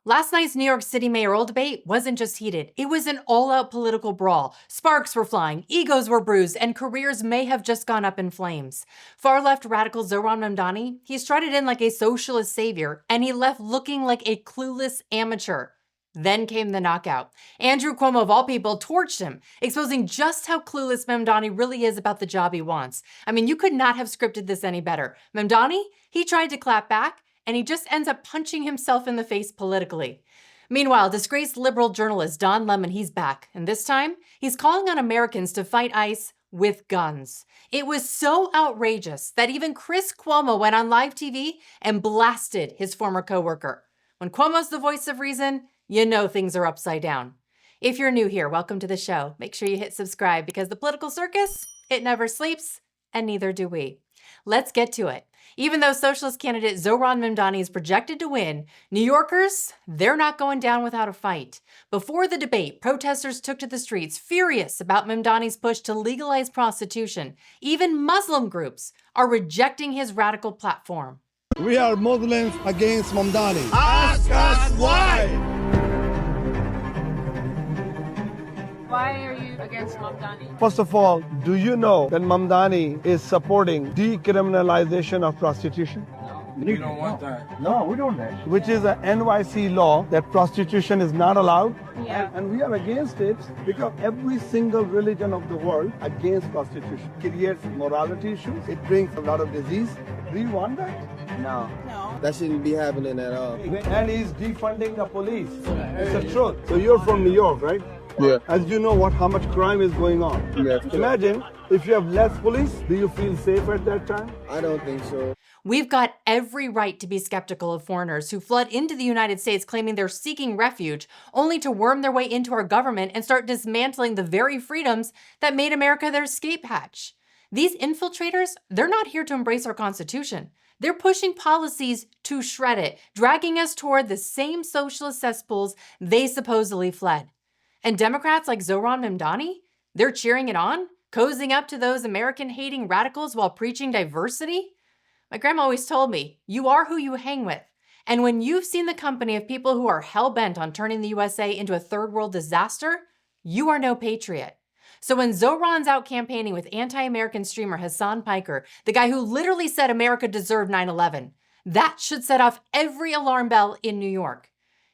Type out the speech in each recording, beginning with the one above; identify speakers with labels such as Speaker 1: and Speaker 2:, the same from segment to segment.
Speaker 1: Last night's New York City mayoral debate wasn't just heated, it was an all-out political brawl. Sparks were flying, egos were bruised, and careers may have just gone up in flames. Far-left radical Zohran Mamdani, he strutted in like a socialist savior, and he left looking like a clueless amateur. Then came the knockout. Andrew Cuomo, of all people, torched him, exposing just how clueless Mamdani really is about the job he wants. I mean, you could not have scripted this any better. Mamdani, he tried to clap back, and he just ends up punching himself in the face politically. Meanwhile, disgraced liberal journalist Don Lemon, he's back, and this time, he's calling on Americans to fight ICE with guns. It was so outrageous that even Chris Cuomo went on live TV and blasted his former coworker. When Cuomo's the voice of reason, you know things are upside down. If you're new here, welcome to the show. Make sure you hit subscribe because the political circus, it never sleeps, and neither do we. Let's get to it. Even though Socialist candidate Zohran Mamdani is projected to win, New Yorkers, they're not going down without a fight. Before the debate, protesters took to the streets furious about Mamdani's push to legalize prostitution. Even Muslim groups are rejecting his radical platform.
Speaker 2: We are Muslims against Mamdani. Ask us why!
Speaker 3: Why are you against Mamdani?
Speaker 2: First of all, do you know that Mamdani is supporting decriminalization of prostitution?
Speaker 4: We don't want that.
Speaker 2: No, we don't. Which is an NYC law that prostitution is not allowed.
Speaker 3: Yeah.
Speaker 2: And we are against it because every single religion of the world against prostitution creates morality issues. It brings a lot of disease. Do you want that?
Speaker 4: No.
Speaker 3: No.
Speaker 4: That shouldn't be happening at all.
Speaker 2: And he's defunding the police. It's the truth. So you're from New York, right?
Speaker 4: Yeah.
Speaker 2: As you know how much crime is going on.
Speaker 4: Yeah.
Speaker 2: Imagine if you have less police, do you feel safe at that time?
Speaker 4: I don't think so.
Speaker 1: We've got every right to be skeptical of foreigners who flood into the United States claiming they're seeking refuge, only to worm their way into our government and start dismantling the very freedoms that made America their escape hatch. These infiltrators, they're not here to embrace our Constitution. They're pushing policies to shred it, dragging us toward the same socialist cesspools they supposedly fled. And Democrats like Zohran Mamdani, they're cheering it on, cozying up to those American-hating radicals while preaching diversity? My grandma always told me, you are who you hang with. And when you've seen the company of people who are hell-bent on turning the USA into a third-world disaster, you are no patriot. So when Zohran's out campaigning with anti-American streamer Hassan Piker, the guy who literally said America deserved 9/11, that should set off every alarm bell in New York.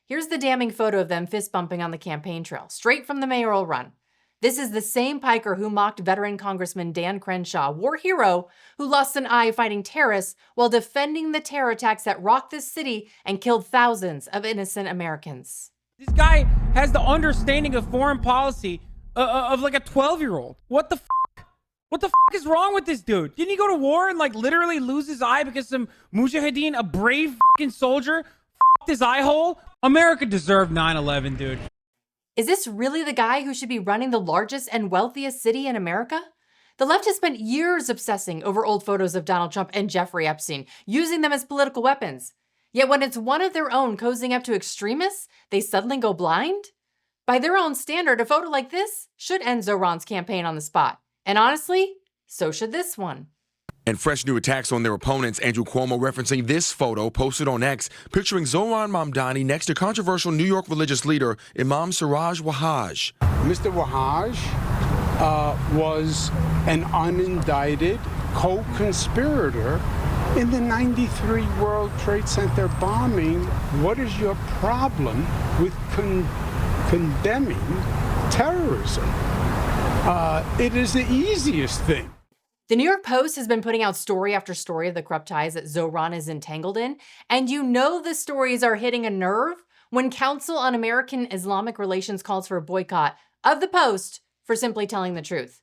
Speaker 1: Here's the damning photo of them fist-bumping on the campaign trail, straight from the mayoral run. This is the same Piker who mocked veteran Congressman Dan Crenshaw, war hero who lost an eye fighting terrorists while defending the terror attacks that rocked this city and killed thousands of innocent Americans.
Speaker 5: This guy has the understanding of foreign policy of like a 12-year-old. What the f***? What the f*** is wrong with this dude? Didn't he go to war and like literally lose his eye because some mujahideen, a brave f***ing soldier, f***ed his eye hole? America deserved 9/11, dude.
Speaker 1: Is this really the guy who should be running the largest and wealthiest city in America? The left has spent years obsessing over old photos of Donald Trump and Jeffrey Epstein, using them as political weapons. Yet when it's one of their own cozying up to extremists, they suddenly go blind? By their own standard, a photo like this should end Zohran's campaign on the spot. And honestly, so should this one.
Speaker 6: And fresh new attacks on their opponents, Andrew Cuomo referencing this photo posted on X, picturing Zohran Mamdani next to controversial New York religious leader Imam Siraj Wahhaj.
Speaker 7: Mr. Wahhaj was an unindicted co-conspirator in the '93 World Trade Center bombing. What is your problem with condemning terrorism? It is the easiest thing.
Speaker 1: The New York Post has been putting out story after story of the corrupt ties that Zohran is entangled in, and you know the stories are hitting a nerve when Council on American Islamic Relations calls for a boycott of the Post for simply telling the truth.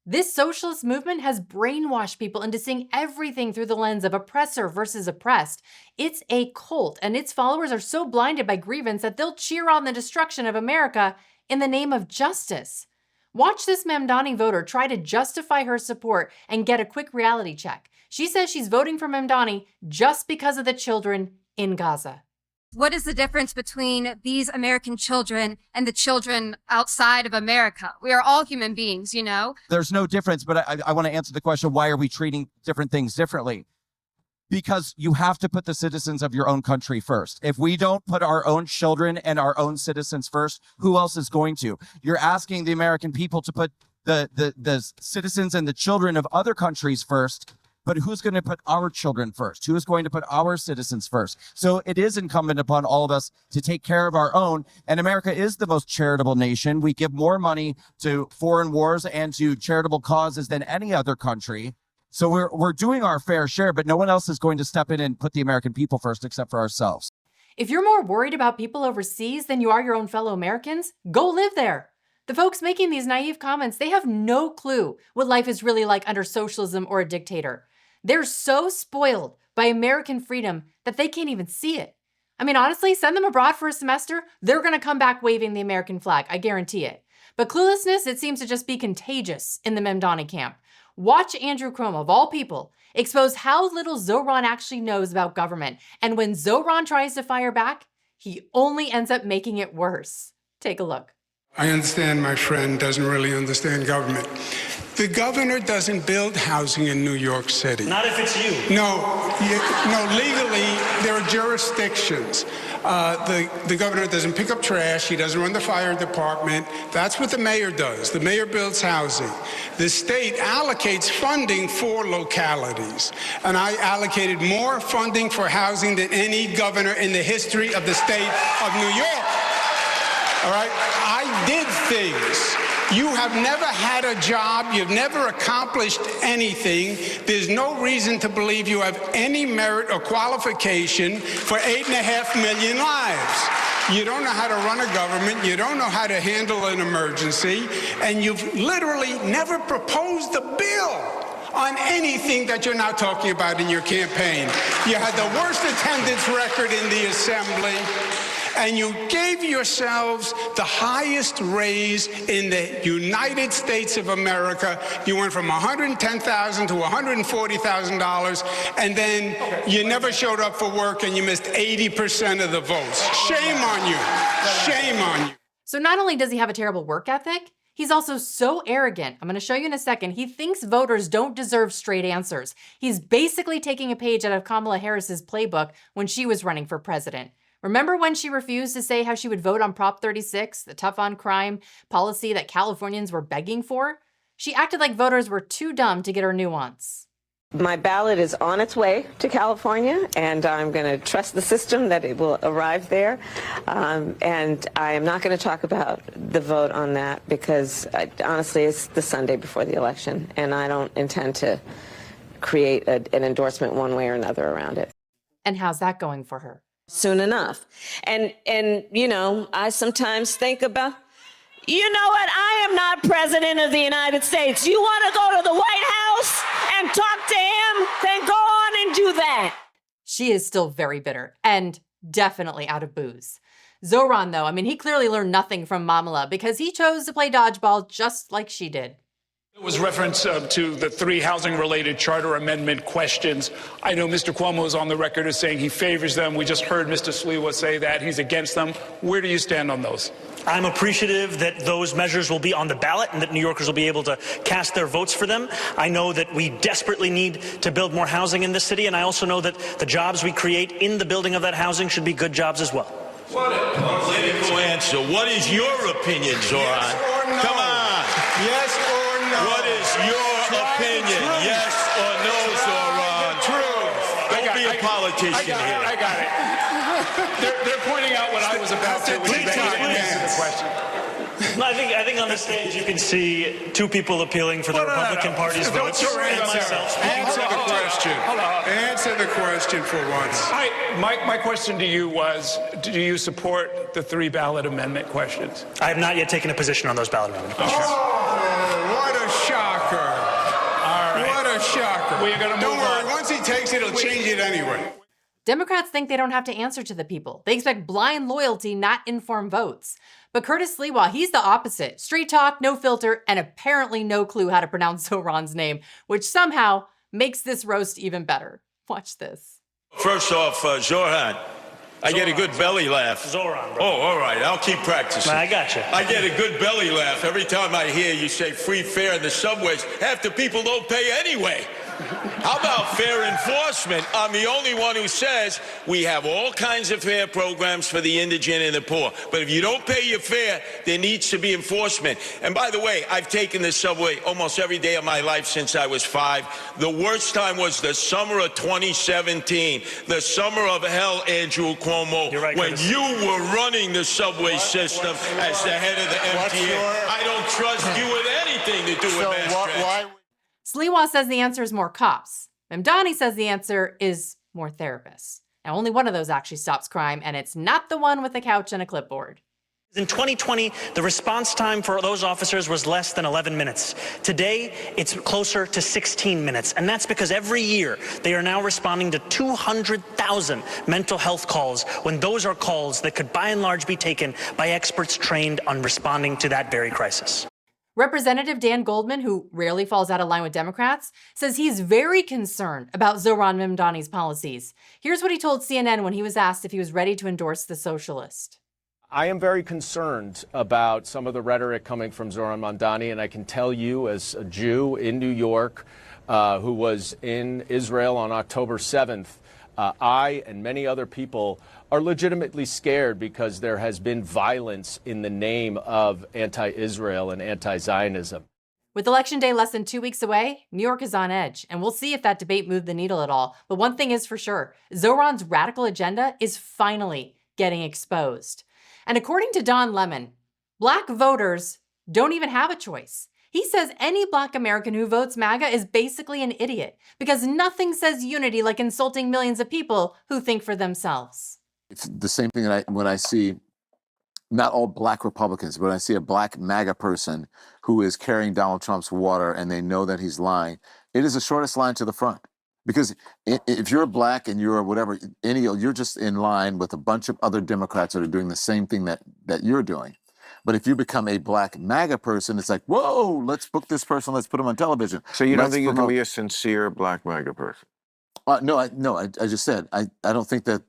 Speaker 1: This socialist movement has brainwashed people into seeing everything through the lens of oppressor versus oppressed. It's a cult, and its followers are so blinded by grievance that they'll cheer on the destruction of America in the name of justice. Watch this Mamdani voter try to justify her support and get a quick reality check. She says she's voting for Mamdani just because of the children in Gaza.
Speaker 8: What is the difference between these American children and the children outside of America? We are all human beings, you know?
Speaker 9: There's no difference, but I want to answer the question, why are we treating different things differently? because you have to put the citizens of your own country first. If we don't put our own children and our own citizens first, who else is going to? You're asking the American people to put the citizens and the children of other countries first, but who's going to put our children first? Who is going to put our citizens first? So it is incumbent upon all of us to take care of our own. And America is the most charitable nation. We give more money to foreign wars and to charitable causes than any other country. So we're doing our fair share, but no one else is going to step in and put the American people first except for ourselves.
Speaker 1: If you're more worried about people overseas than you are your own fellow Americans, go live there. The folks making these naive comments, they have no clue what life is really like under socialism or a dictator. They're so spoiled by American freedom that they can't even see it. I mean, honestly, send them abroad for a semester, they're gonna come back waving the American flag, I guarantee it. But cluelessness, it seems to just be contagious in the Mamdani camp. Watch Andrew Cuomo, of all people, expose how little Zohran actually knows about government. And when Zohran tries to fire back, he only ends up making it worse. Take a look.
Speaker 7: I understand my friend doesn't really understand government. The governor doesn't build housing in New York City.
Speaker 10: Not if it's you.
Speaker 7: No, legally, there are jurisdictions. The governor doesn't pick up trash. He doesn't run the fire department. That's what the mayor does. The mayor builds housing. The state allocates funding for localities. And I allocated more funding for housing than any governor in the history of the state of New York. All right? I did things. You have never had a job. You've never accomplished anything. There's no reason to believe you have any merit or qualification for 8.5 million lives. You don't know how to run a government. You don't know how to handle an emergency. And you've literally never proposed a bill on anything that you're now talking about in your campaign. You had the worst attendance record in the assembly. And you gave yourselves the highest raise in the United States of America. You went from $110,000 to $140,000, and then you never showed up for work and you missed 80% of the votes. Shame on you. Shame on you.
Speaker 1: So not only does he have a terrible work ethic, he's also so arrogant. I'm going to show you in a second. He thinks voters don't deserve straight answers. He's basically taking a page out of Kamala Harris's playbook when she was running for president. Remember when she refused to say how she would vote on Prop 36, the tough on crime policy that Californians were begging for? She acted like voters were too dumb to get her nuance.
Speaker 11: My ballot is on its way to California, and I'm going to trust the system that it will arrive there. And I am not going to talk about the vote on that because, honestly, it's the Sunday before the election, and I don't intend to create an endorsement one way or another around it.
Speaker 1: And how's that going for her?
Speaker 11: Soon enough. And you know, I sometimes think about, you know what, I am not president of the United States. You want to go to the White House and talk to him? Then go on and do that.
Speaker 1: She is still very bitter and definitely out of booze. Zohran, though, I mean, he clearly learned nothing from Mamala because he chose to play dodgeball just like she did.
Speaker 12: There was reference to the 3 housing-related charter amendment questions. I know Mr. Cuomo is on the record as saying he favors them. We just heard Mr. Sliwa say that he's against them. Where do you stand on those?
Speaker 10: I'm appreciative that those measures will be on the ballot and that New Yorkers will be able to cast their votes for them. I know that we desperately need to build more housing in this city, and I also know that the jobs we create in the building of that housing should be good jobs as well.
Speaker 13: What a political answer. What is your opinion, Zohran?
Speaker 7: Yes or no?
Speaker 13: Come on.
Speaker 7: Yes or no?
Speaker 13: What is your opinion? Yes or no, Zohran? Don't be a politician here.
Speaker 12: I got it. They're pointing out what I was about to, which is that you didn't answer the question.
Speaker 10: I think on the stage you can see 2 people appealing for the Republican Party's votes and myself.
Speaker 7: Answer the question. Answer the question for once.
Speaker 12: My question to you was, do you support the 3 ballot amendment questions?
Speaker 10: I have not yet taken a position on those ballot amendment questions.
Speaker 7: Oh, what a shocker.
Speaker 12: All right.
Speaker 7: What a shocker.
Speaker 12: We're gonna
Speaker 7: Don't
Speaker 12: move
Speaker 7: worry,
Speaker 12: on.
Speaker 7: once he takes it, he'll change it anyway.
Speaker 1: Democrats think they don't have to answer to the people. They expect blind loyalty, not informed votes. But Curtis Sliwa, he's the opposite. Straight talk, no filter, and apparently no clue how to pronounce Zohran's name, which somehow makes this roast even better. Watch this.
Speaker 13: First off, Zohran, I get a good belly laugh.
Speaker 10: Zohran, bro.
Speaker 13: Oh, all right. I'll keep practicing.
Speaker 10: I got you.
Speaker 13: I get a good belly laugh every time I hear you say free fare in the subways. Half the people don't pay anyway. How about fair enforcement? I'm the only one who says we have all kinds of fair programs for the indigent and the poor. But if you don't pay your fare, there needs to be enforcement. And by the way, I've taken the subway almost every day of my life since I was 5. The worst time was the summer of 2017, the summer of hell, Andrew Cuomo, right, when Curtis. You were running the subway system as the head of the MTA. I don't trust you with anything to do with mass transit.
Speaker 1: Sliwa says the answer is more cops. Mamdani says the answer is more therapists. Now, only one of those actually stops crime, and it's not the one with a couch and a clipboard.
Speaker 10: In 2020, the response time for those officers was less than 11 minutes. Today, it's closer to 16 minutes. And that's because every year they are now responding to 200,000 mental health calls when those are calls that could by and large be taken by experts trained on responding to that very crisis.
Speaker 1: Representative Dan Goldman, who rarely falls out of line with Democrats, says he's very concerned about Zohran Mamdani's policies. Here's what he told CNN when he was asked if he was ready to endorse the Socialist.
Speaker 14: I am very concerned about some of the rhetoric coming from Zohran Mamdani, and I can tell you as a Jew in New York who was in Israel on October 7th, I and many other people are legitimately scared because there has been violence in the name of anti-Israel and anti-Zionism.
Speaker 1: With Election Day less than 2 weeks away, New York is on edge, and we'll see if that debate moved the needle at all. But one thing is for sure, Zohran's radical agenda is finally getting exposed. And according to Don Lemon, Black voters don't even have a choice. He says any Black American who votes MAGA is basically an idiot because nothing says unity like insulting millions of people who think for themselves.
Speaker 15: It's the same thing that when I see not all Black Republicans, but I see a Black MAGA person who is carrying Donald Trump's water and they know that he's lying. It is the shortest line to the front. Because if you're Black and you're whatever, you're just in line with a bunch of other Democrats that are doing the same thing that you're doing. But if you become a Black MAGA person, it's like, whoa, let's book this person, let's put him on television.
Speaker 16: So you don't think you can be a sincere Black MAGA person?
Speaker 15: No, I just said, I don't think that,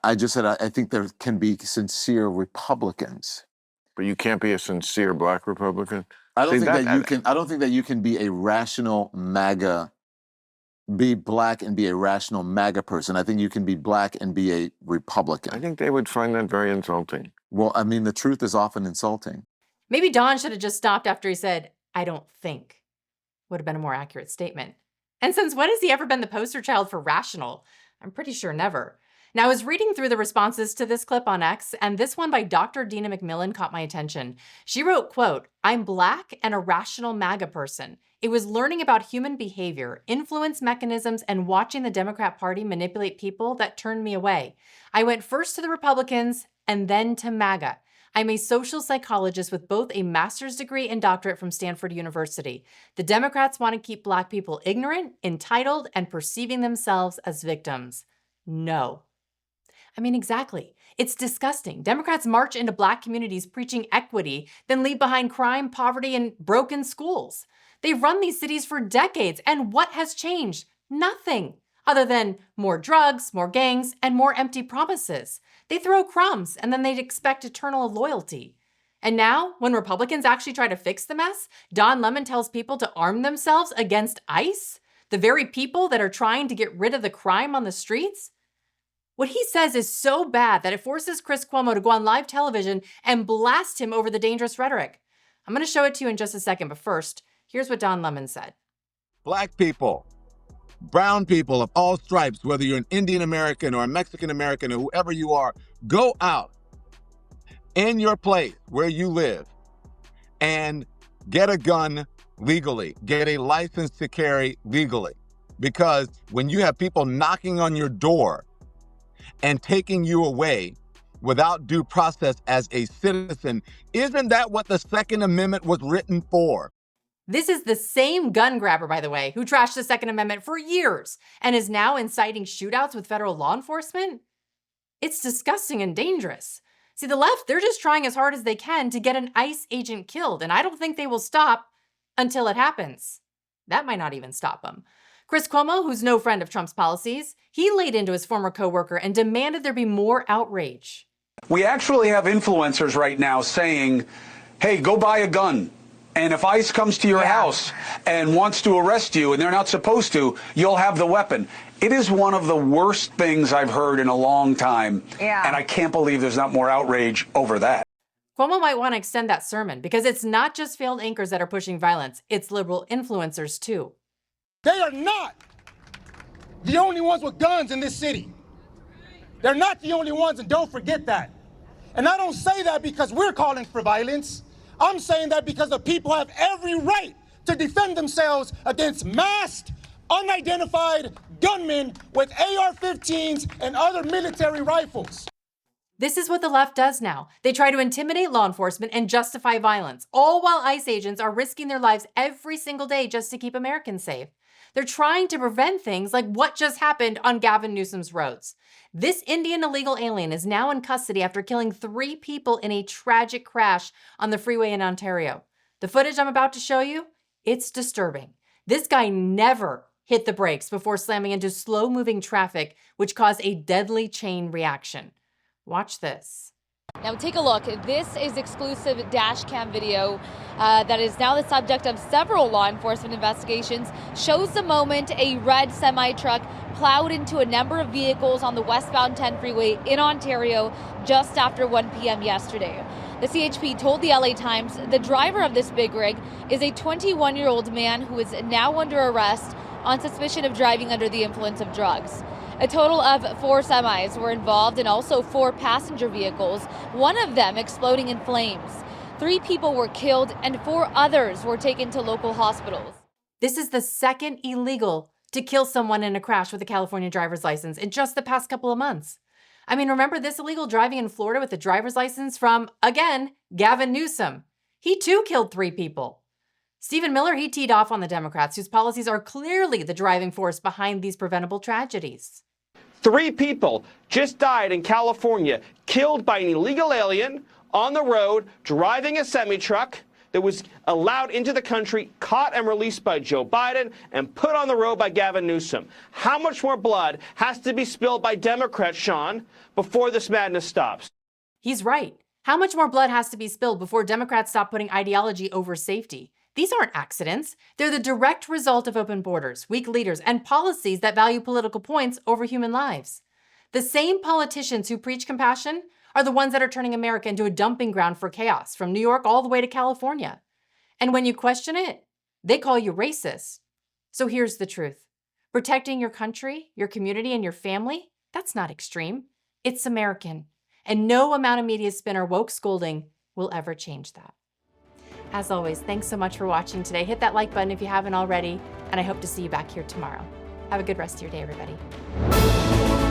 Speaker 15: I just said, I think there can be sincere Republicans.
Speaker 16: But you can't be a sincere Black Republican?
Speaker 15: I don't think that you can be a rational MAGA, be Black and be a rational MAGA person. I think you can be Black and be a Republican.
Speaker 16: I think they would find that very insulting.
Speaker 15: Well, I mean, the truth is often insulting.
Speaker 1: Maybe Don should have just stopped after he said, I don't think. Would have been a more accurate statement. And since when has he ever been the poster child for rational? I'm pretty sure never. Now, I was reading through the responses to this clip on X, and this one by Dr. Dina McMillan caught my attention. She wrote, quote, I'm Black and a rational MAGA person. It was learning about human behavior, influence mechanisms, and watching the Democrat Party manipulate people that turned me away. I went first to the Republicans and then to MAGA. I'm a social psychologist with both a master's degree and doctorate from Stanford University. The Democrats want to keep Black people ignorant, entitled, and perceiving themselves as victims. No. I mean, exactly. It's disgusting. Democrats march into Black communities preaching equity, then leave behind crime, poverty, and broken schools. They've run these cities for decades, and what has changed? Nothing, other than more drugs, more gangs, and more empty promises. They throw crumbs, and then they'd expect eternal loyalty. And now, when Republicans actually try to fix the mess, Don Lemon tells people to arm themselves against ICE, the very people that are trying to get rid of the crime on the streets. What he says is so bad that it forces Chris Cuomo to go on live television and blast him over the dangerous rhetoric. I'm going to show it to you in just a second, but first, here's what Don Lemon said.
Speaker 17: Black people, brown people of all stripes, whether you're an Indian American or a Mexican American or whoever you are, go out in your place where you live and get a gun legally, get a license to carry legally. Because when you have people knocking on your door and taking you away without due process as a citizen, isn't that what the Second Amendment was written for?
Speaker 1: This is the same gun grabber, by the way, who trashed the Second Amendment for years and is now inciting shootouts with federal law enforcement. It's disgusting and dangerous. See, the left, they're just trying as hard as they can to get an ICE agent killed, and I don't think they will stop until it happens. That might not even stop them. Chris Cuomo, who's no friend of Trump's policies, he laid into his former coworker and demanded there be more outrage.
Speaker 18: We actually have influencers right now saying, hey, go buy a gun. And if ICE comes to your house and wants to arrest you and they're not supposed to, you'll have the weapon. It is one of the worst things I've heard in a long time. And I can't believe there's not more outrage over that.
Speaker 1: Cuomo might want to extend that sermon because it's not just failed anchors that are pushing violence, it's liberal influencers too.
Speaker 19: They are not the only ones with guns in this city. They're not the only ones, and don't forget that. And I don't say that because we're calling for violence. I'm saying that because the people have every right to defend themselves against masked, unidentified gunmen with AR-15s and other military rifles.
Speaker 1: This is what the left does now. They try to intimidate law enforcement and justify violence, all while ICE agents are risking their lives every single day just to keep Americans safe. They're trying to prevent things like what just happened on Gavin Newsom's roads. This Indian illegal alien is now in custody after killing 3 people in a tragic crash on the freeway in Ontario. The footage I'm about to show you, it's disturbing. This guy never hit the brakes before slamming into slow-moving traffic, which caused a deadly chain reaction. Watch this.
Speaker 20: Now take a look. This is exclusive dash cam video that is now the subject of several law enforcement investigations. Shows the moment a red semi-truck plowed into a number of vehicles on the westbound 10 freeway in Ontario just after 1 p.m. yesterday. The CHP told the LA Times the driver of this big rig is a 21-year-old man who is now under arrest on suspicion of driving under the influence of drugs. A total of 4 semis were involved and also 4 passenger vehicles, one of them exploding in flames. 3 people were killed and 4 others were taken to local hospitals.
Speaker 1: This is the second illegal to kill someone in a crash with a California driver's license in just the past couple of months. I mean, remember this illegal driving in Florida with a driver's license from, again, Gavin Newsom. He too killed 3 people. Stephen Miller, he teed off on the Democrats, whose policies are clearly the driving force behind these preventable tragedies.
Speaker 21: 3 people just died in California, killed by an illegal alien on the road, driving a semi-truck that was allowed into the country, caught and released by Joe Biden, and put on the road by Gavin Newsom. How much more blood has to be spilled by Democrats, Sean, before this madness stops?
Speaker 1: He's right. How much more blood has to be spilled before Democrats stop putting ideology over safety? These aren't accidents. They're the direct result of open borders, weak leaders, and policies that value political points over human lives. The same politicians who preach compassion are the ones that are turning America into a dumping ground for chaos, from New York all the way to California. And when you question it, they call you racist. So here's the truth. Protecting your country, your community, and your family, that's not extreme. It's American. And no amount of media spin or woke scolding will ever change that. As always, thanks so much for watching today. Hit that like button if you haven't already, and I hope to see you back here tomorrow. Have a good rest of your day, everybody.